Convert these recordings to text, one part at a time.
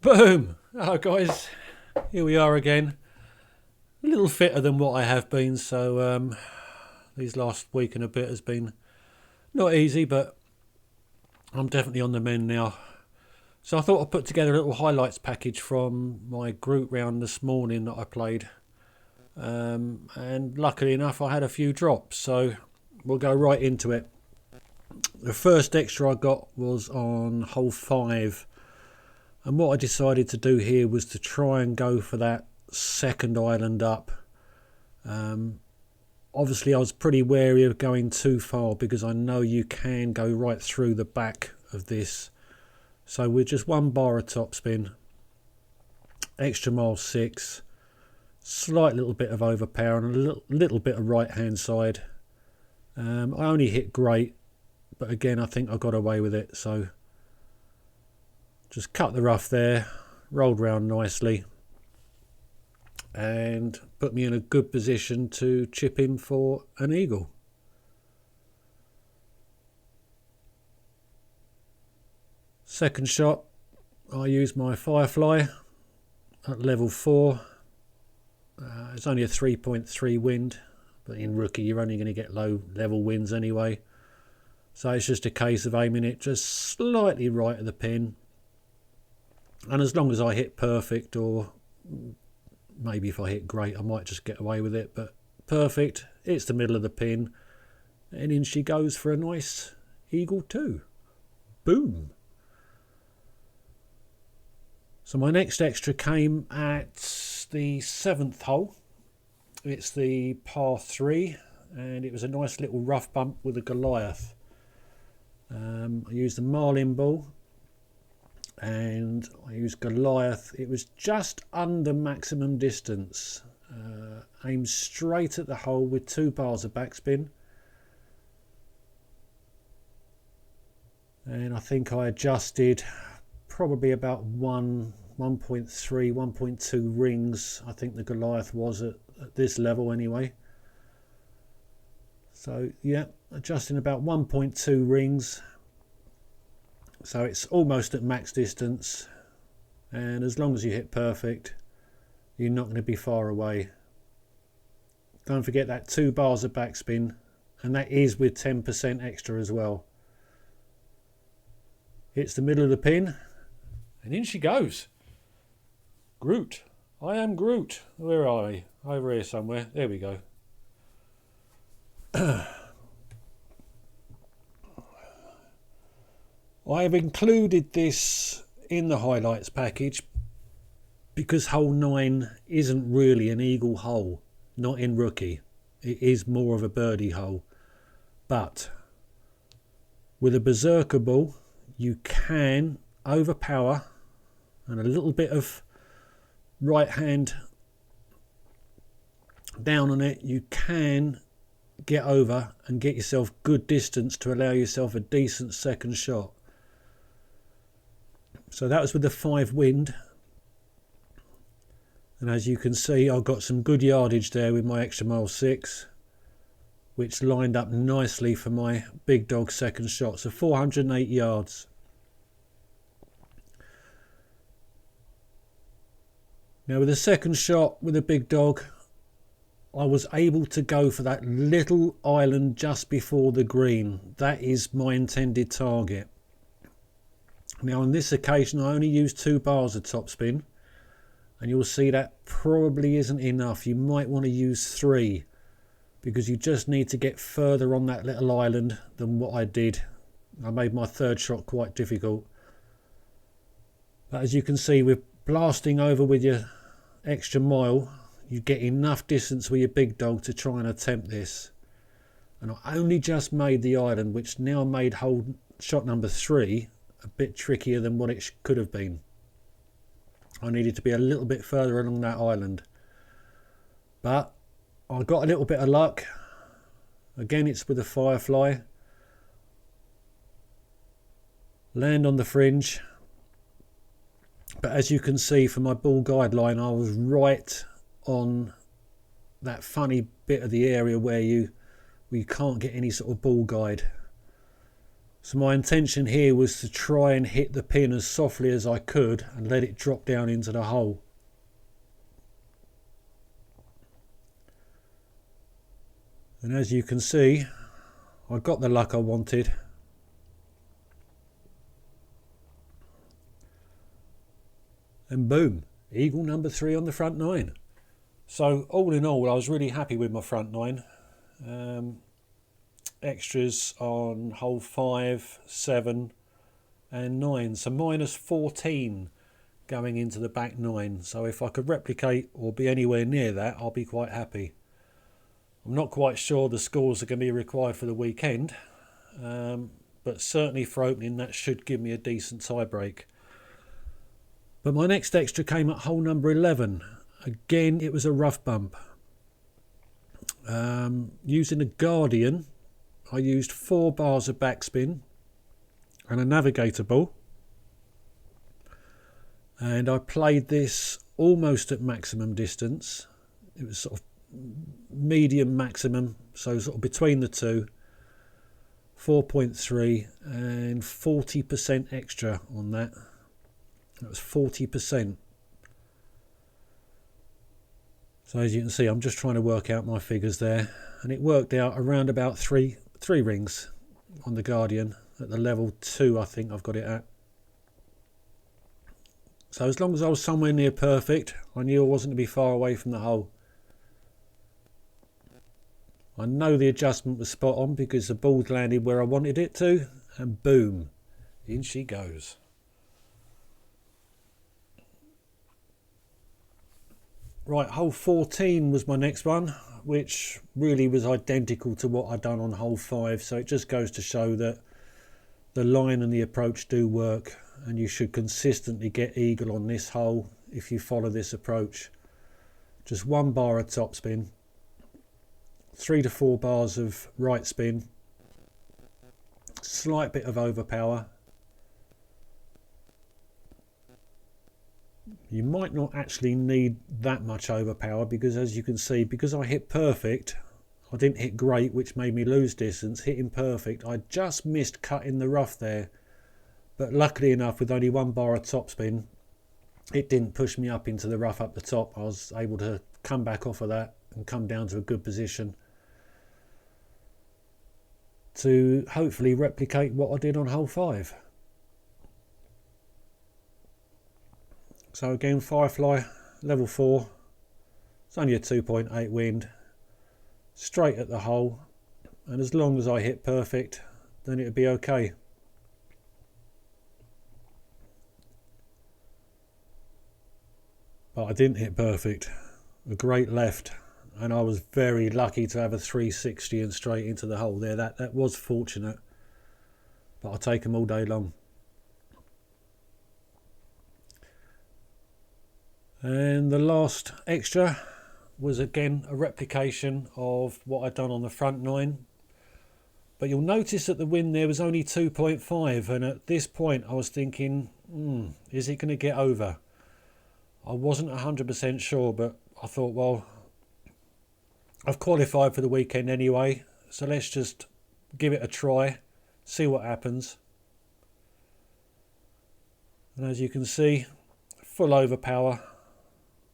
Boom! Oh, guys, here we are again. A little fitter than what I have been, so these last week and a bit has been not easy, but I'm definitely on the mend now. So I thought I'd put together a little highlights package from my group round this morning that I played. And luckily enough, I had a few drops, so we'll go right into it. The first extra I got was on hole 5. And what I decided to do here was to try and go for that second island up. Obviously I was pretty wary of going too far because I know you can go right through the back of this. So with just one bar of topspin, extra mile 6, slight little bit of overpower and a little bit of right hand side. I only hit great, but again I think I got away with it, so just cut the rough there, rolled round nicely, and put me in a good position to chip in for an eagle. Second shot, I used my Firefly at level 4. It's only a 3.3 wind, but in rookie you're only going to get low level winds anyway. So it's just a case of aiming it just slightly right of the pin. And as long as I hit perfect, or maybe if I hit great I might just get away with it, but perfect, it's the middle of the pin, and in she goes for a nice eagle 2. Boom. So my next extra came at the 7th hole. It's the par 3, and it was a nice little rough bump with a Goliath. I used the Marlin ball, and I used Goliath. It was just under maximum distance. Aimed straight at the hole with 2 bars of backspin, and I think I adjusted probably about 1.3, 1.2 rings. I think the Goliath was at this level anyway. So yeah, adjusting about 1.2 rings. So it's almost at max distance, and as long as you hit perfect, you're not going to be far away. Don't forget that 2 bars of backspin, and that is with 10% extra as well. Hits the middle of the pin, and in she goes. Groot. I am Groot. Where are we? Over here somewhere. There we go. I have included this in the highlights package because hole 9 isn't really an eagle hole, not in rookie. It is more of a birdie hole. But with a berserker ball, you can overpower, and a little bit of right hand down on it, you can get over and get yourself good distance to allow yourself a decent second shot. So that was with the 5 wind, and as you can see I got some good yardage there with my extra mile 6, which lined up nicely for my big dog second shot. So 408 yards. Now with the second shot with a big dog, I was able to go for that little island just before the green. That is my intended target. Now on this occasion I only used 2 bars of topspin, and you'll see that probably isn't enough. You might want to use 3, because you just need to get further on that little island than what I did. I made my third shot quite difficult. But as you can see, with blasting over with your extra mile, you get enough distance with your big dog to try and attempt this. And I only just made the island, which now made hole shot number 3 a bit trickier than what it could have been. I needed to be a little bit further along that island, but I got a little bit of luck. Again, it's with a Firefly. Land on the fringe, but as you can see from my ball guideline, I was right on that funny bit of the area where you can't get any sort of ball guide. So my intention here was to try and hit the pin as softly as I could and let it drop down into the hole. And as you can see, I got the luck I wanted. And boom, eagle number 3 on the front 9. So all in all, I was really happy with my front 9. Extras on hole 5, 7 and 9. So minus 14 going into the back 9. So if I could replicate or be anywhere near that, I'll be quite happy. I'm not quite sure the scores are going to be required for the weekend. But certainly for opening, that should give me a decent tie break. But my next extra came at hole number 11. Again, it was a rough bump. Using a Guardian, I used 4 bars of backspin and a navigator ball. And I played this almost at maximum distance. It was sort of medium maximum, so sort of between the two. 4.3 and 40% extra on that. That was 40%. So as you can see, I'm just trying to work out my figures there, and it worked out around about three rings on the Guardian at the level 2. I think I've got it at. So as long as I was somewhere near perfect, I knew I wasn't to be far away from the hole. I know the adjustment was spot on because the ball's landed where I wanted it to, and boom, in she goes. Right, hole 14 was my next one, which really was identical to what I'd done on hole 5. So it just goes to show that the line and the approach do work, and you should consistently get eagle on this hole if you follow this approach. Just 1 bar of topspin, 3 to 4 bars of right spin, slight bit of overpower. You might not actually need that much overpower because, as you can see, because I hit perfect, I didn't hit great, which made me lose distance. Hitting perfect, I just missed cutting the rough there, but luckily enough, with only 1 bar of topspin, it didn't push me up into the rough up the top. I was able to come back off of that and come down to a good position to hopefully replicate what I did on hole 5. So again, Firefly, level 4, it's only a 2.8 wind, straight at the hole, and as long as I hit perfect, then it'd be okay. But I didn't hit perfect, a great left, and I was very lucky to have a 360 and straight into the hole there. That was fortunate, but I'll take them all day long. And the last extra was again a replication of what I'd done on the front 9. But you'll notice that the wind there was only 2.5, and at this point I was thinking, is it going to get over? I wasn't 100% sure, but I thought, well, I've qualified for the weekend anyway, so let's just give it a try, see what happens. And as you can see, full overpower.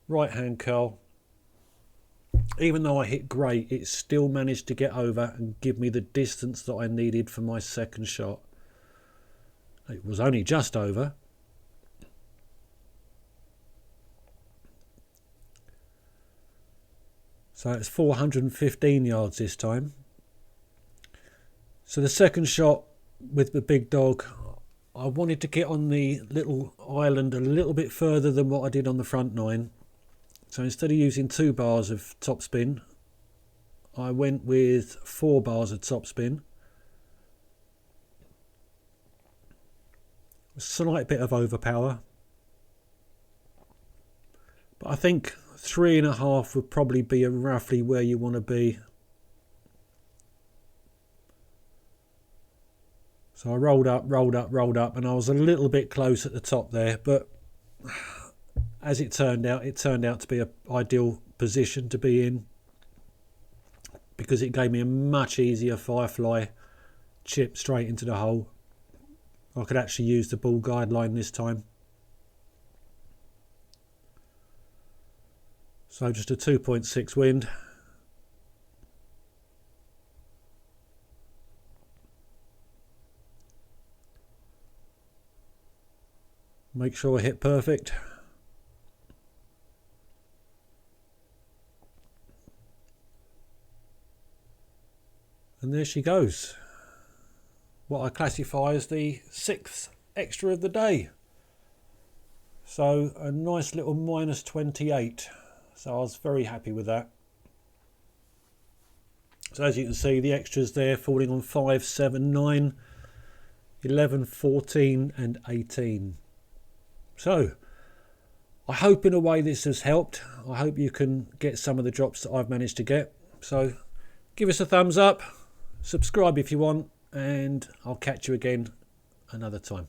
Right hand curl. Even though I hit great, it still managed to get over and give me the distance that I needed for my second shot. It was only just over. So it's 415 yards this time. So the second shot with the big dog, I wanted to get on the little island a little bit further than what I did on the front 9. So instead of using 2 bars of topspin, I went with 4 bars of topspin. A slight bit of overpower. But I think 3.5 would probably be roughly where you want to be. So I rolled up, and I was a little bit close at the top there, but as it turned out to be an ideal position to be in because it gave me a much easier Firefly chip straight into the hole. I could actually use the ball guideline this time. So just a 2.6 wind. Make sure I hit perfect. And there she goes. What I classify as the 6th extra of the day. So a nice little -28. So I was very happy with that. So as you can see, the extras there falling on 5, 7, 9, 11, 14 and 18. So I hope in a way this has helped. I hope you can get some of the drops that I've managed to get. So give us a thumbs up, subscribe if you want, and I'll catch you again another time.